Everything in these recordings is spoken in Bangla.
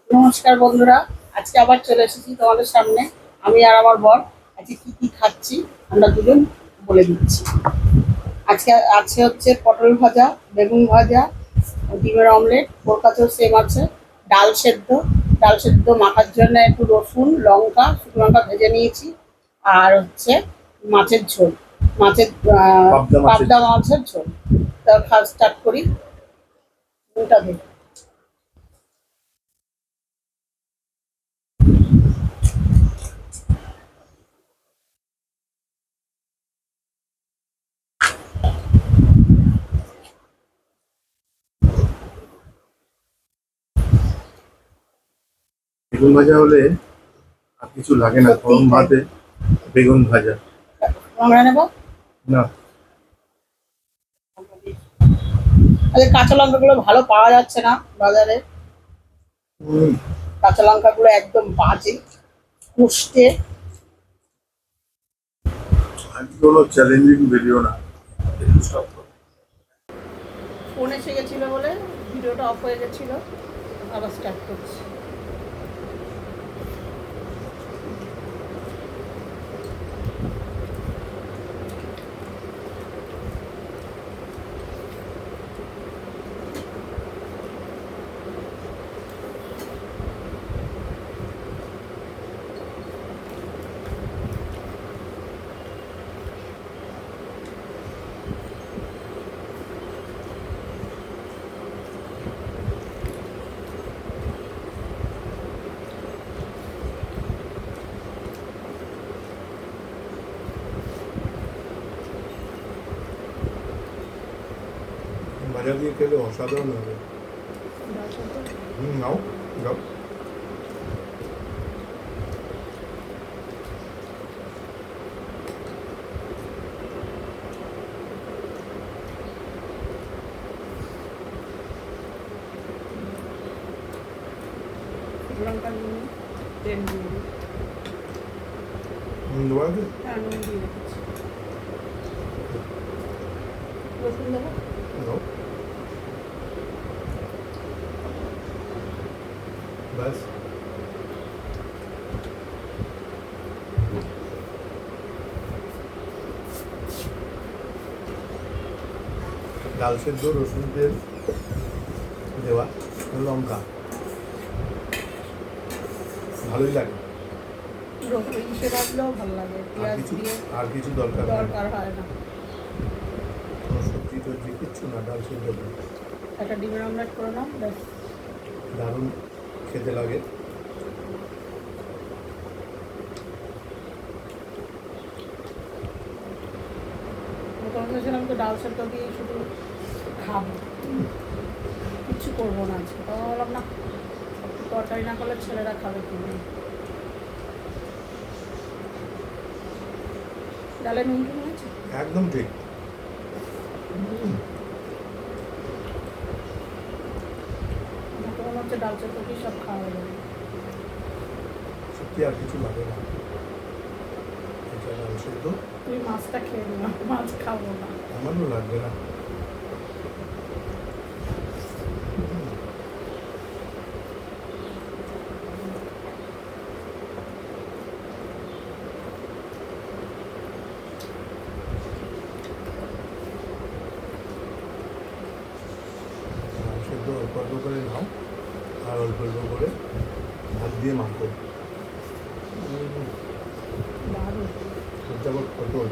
নমস্কার বন্ধুরা, আজকে আবার চলে এসেছি তোমাদের সামনে। আমি আর আমার বর আজকে কি কি খাচ্ছি আমরা দুজন বলে দিচ্ছি। আজকে আছে হচ্ছে পটল ভাজা, বেগুন ভাজা, ডিমের অমলেট, ওর কাছেও সেম আছে। ডাল সেদ্ধ, ডাল সেদ্ধ মাখার জন্য একটু রসুন, লঙ্কা, শুকনো লঙ্কা ভেজে নিয়েছি। আর হচ্ছে মাছের ঝোল, মাছের পাবদা মাছের ঝোল। তা খাওয়া স্টার্ট করি। ওটা ভেজে বেগুন ভাজা হলে আর কিছু লাগে না, সত্যি গরম ভাতে বেগুন ভাজা। আমরা নেবো। না, কাঁচা লঙ্কাগুলো ভালো পাওয়া যাচ্ছে না বাজারে। কাঁচা লঙ্কাগুলো একদম বাজে, কুষ্টে। আজকে কোনো চ্যালেঞ্জিং ভিডিও না। ফোন এসে গেছিলো বলে ভিডিওটা অফ হয়ে গেছিলো, আবার স্টার্ট করছি। ভাজা দিয়ে খেলে অসাধারণ হবে। নাও যাও। লঙ্কা নুন, তেল দিয়ে দিই। দেওয়া আছে? হ্যাঁ, নুন দিয়ে রেখেছি। রসুন দেবো। নাও, ব্যাস। ডাল সেদ্ধ, রসুন তেল দেওয়া, লঙ্কা, ভালোই লাগে। ইসে রাখলেও ভালো লাগে, পেঁয়াজ দিয়ে। আর কিছু দরকার দরকার হয় না। কোনো সবজি টবজি কিচ্ছু না, ডাল সেদ্ধ দিয়ে একটা ডিমের অমলেট করে নাও, ব্যাস। দারুণ খেতে লাগে। তখন ভেবেছিলাম তো ডাল সেদ্ধ দিয়ে শুধু খাবো, কিচ্ছু করবো না আজকে। তখন বললাম না, একটু তরকারি না করলে ছেলেরা খাবে কি না। ডালে নুন টুন আছে? একদম ঠিক। মনে হচ্ছে ডাল সেদ্ধ দিয়ে সব খাওয়া যাবে। সত্যি আর কিছু লাগে না। এটা ডাল সেদ্ধ। তুমি মাছটা খেয়ে নিও, মাছ খাবো না। আমারও লাগবে না। ডাল সেদ্ধ অল্প অল্প করে নাও, আর অল্প অল্প করে ভাত দিয়ে মাখো। দারুণ। তারপর পটল,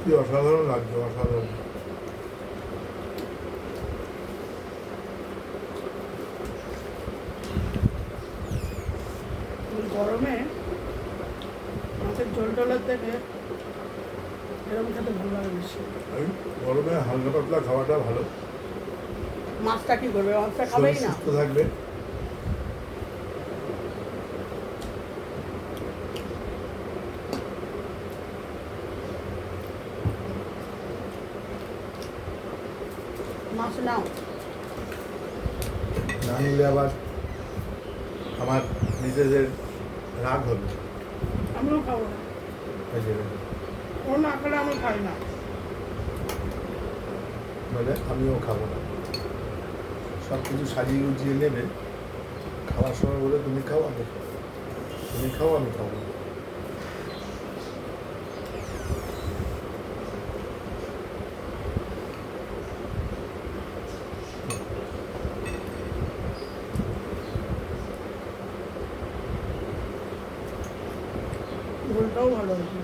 কি অসাধারণ লাগছে, অসাধারণ। গরমে মাছের ঝোল টোলের থেকে এরকম খেতে ভালো লাগে বেশি। ওই গরমে হালকা পাতলা খাওয়াটা ভালো, মাছটা কি করবে, মাছটা শরীর খাবেই না। সুস্থ থাকবে। মাছ নাও। না নিলে আবার আমার মিসেসের রাগ হবে। আমিও খাবো না, এই যে, ও না খেলে আমি খাই না। মানে আমিও খাবো না। সব কিছু সাজিয়ে গুছিয়ে নেবে, খাওয়ার সময় বলে তুমি খাও আমি খাও, তুমি খাও আমি খাবো না। ঝোলটাও ভালো হয়েছে।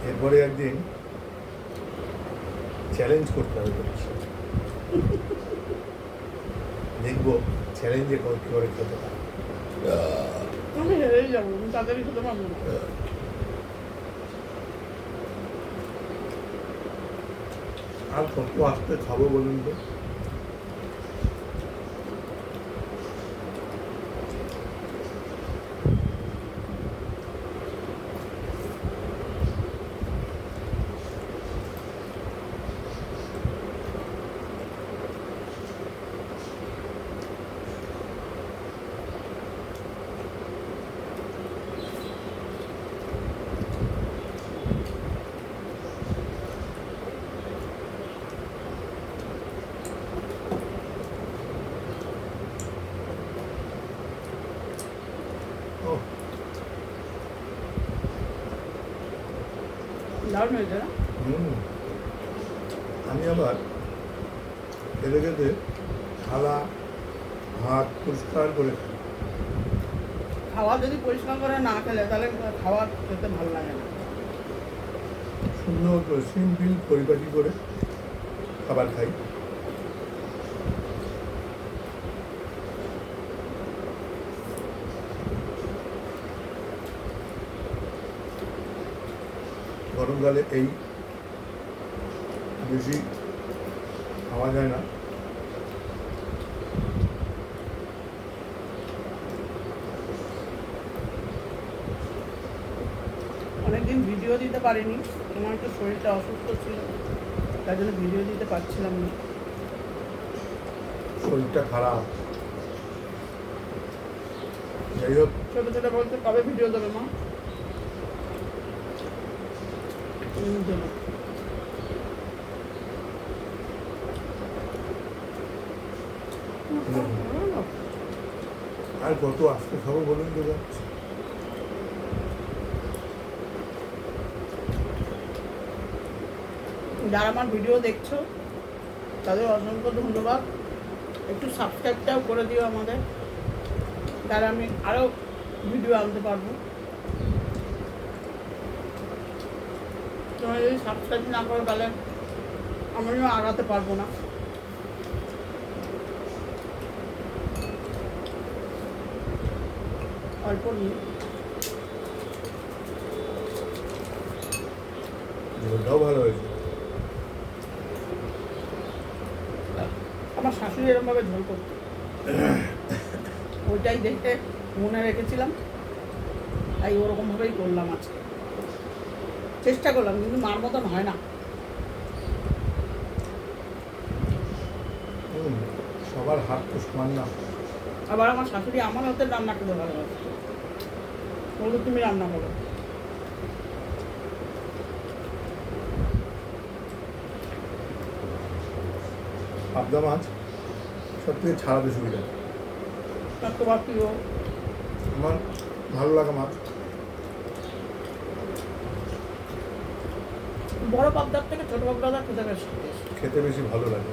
এরপরে একদিন চ্যালেঞ্জ করতে হবে তোমার সাথে। দেখবো চ্যালেঞ্জে কি করে খেতে পারে। আমি হেরেই যাবো, আমি তাড়াতাড়ি খেতে পারবো না। আর কত আসতে খাবো বলুন তো? ও দারুণ হয়েছে না? হুম, আমি আবার খেতে খেতে থালা হাত পরিষ্কার করে খাই। খাওয়া যদি পরিষ্কার করে না খেলে তাহলে খাওয়া খেতে ভালো লাগে না। সুন্দর করে সিম্পল পরিপাটি করে খাবার খাই। গরমকালে এই বেশি খাওয়া যায় না। অনেকদিন ভিডিও দিতে পারিনি, আমার একটু শরীরটা অসুস্থ ছিল, তার জন্য ভিডিও দিতে পারছিলাম না। শরীরটা খারাপ, যাই হোক। ছোটো ছোটো বলতে কবে ভিডিও দেবে মা? দেবো। আর কত আসতে খাবো বলুন তো? যারা আমার ভিডিও দেখছো তাদের অসংখ্য ধন্যবাদ। একটু সাবস্ক্রাইবটাও করে দিও আমাদের, তাহলে আমি আরও ভিডিও আনতে পারবো। তোমরা যদি সাবস্ক্রাইব না করো তাহলে আমিও আগাতে পারবো না। অল্প নিয়ে ঝোলটাও ভালো হয়েছে। আমার শাশুড়ি এরকমভাবে ঝোল করতো, ওইটাই দেখে মনে রেখেছিলাম, তাই ওরকমভাবেই করলাম আজকে। চেষ্টা করলাম, কিন্তু মার মতন হয় না। সবার হাত তো সমান না। আবার আমার শাশুড়ি আমার হাতের রান্না খেতে ভালোবাসে, বলতো তুমি রান্না করো। পাবদা মাছ সব থেকে ছাড়াতে সুবিধা। তার তোমার প্রিয়? আমার ভালো লাগা মাছ। বড় পাবদার থেকে ছোট পাবদাটা খেতে বেশি খেতে বেশি ভালো লাগে।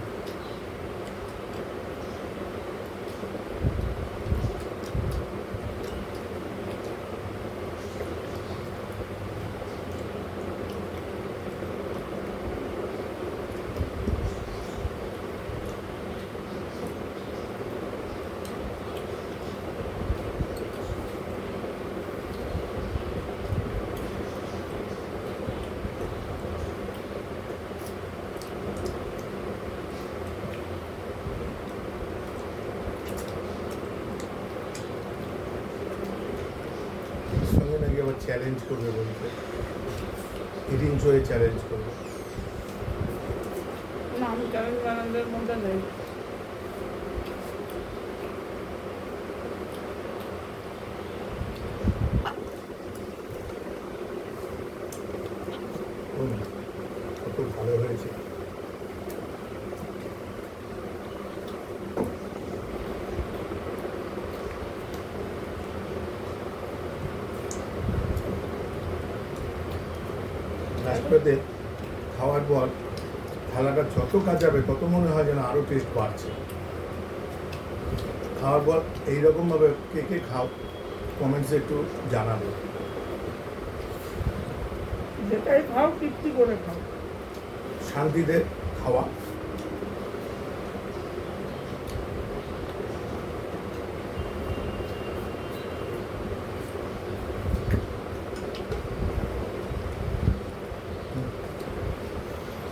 চ্যালেঞ্জ করবে বলতে, ইটিং শোয়ে চ্যালেঞ্জ করবে। না, আমি চ্যালেঞ্জ ম্যানেজের মধ্যে নেই। কত ভালো হয়েছে। রাস্তাতে খাওয়ার পর থালাটা যত কাজাবে তত মনে হয় যেন আরও টেস্ট বাড়ছে। খাওয়ার পর এইরকমভাবে কে কে খাও কমেন্টসে একটু জানাবে। যেটাই খাও তৃপ্তি করে খাও। শান্তিতে খাওয়া।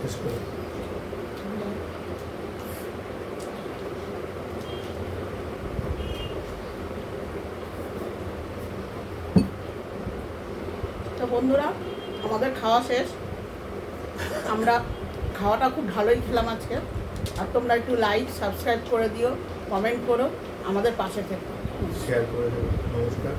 শেষ করে। তো বন্ধুরা, আমাদের খাওয়া শেষ। আমরা খাওয়াটা খুব ভালোই খেলাম আজকে। আর তোমরা একটু লাইক সাবস্ক্রাইব করে দিও, কমেন্ট করো, আমাদের পাশে থেকো। শেয়ার করে দেবো। নমস্কার।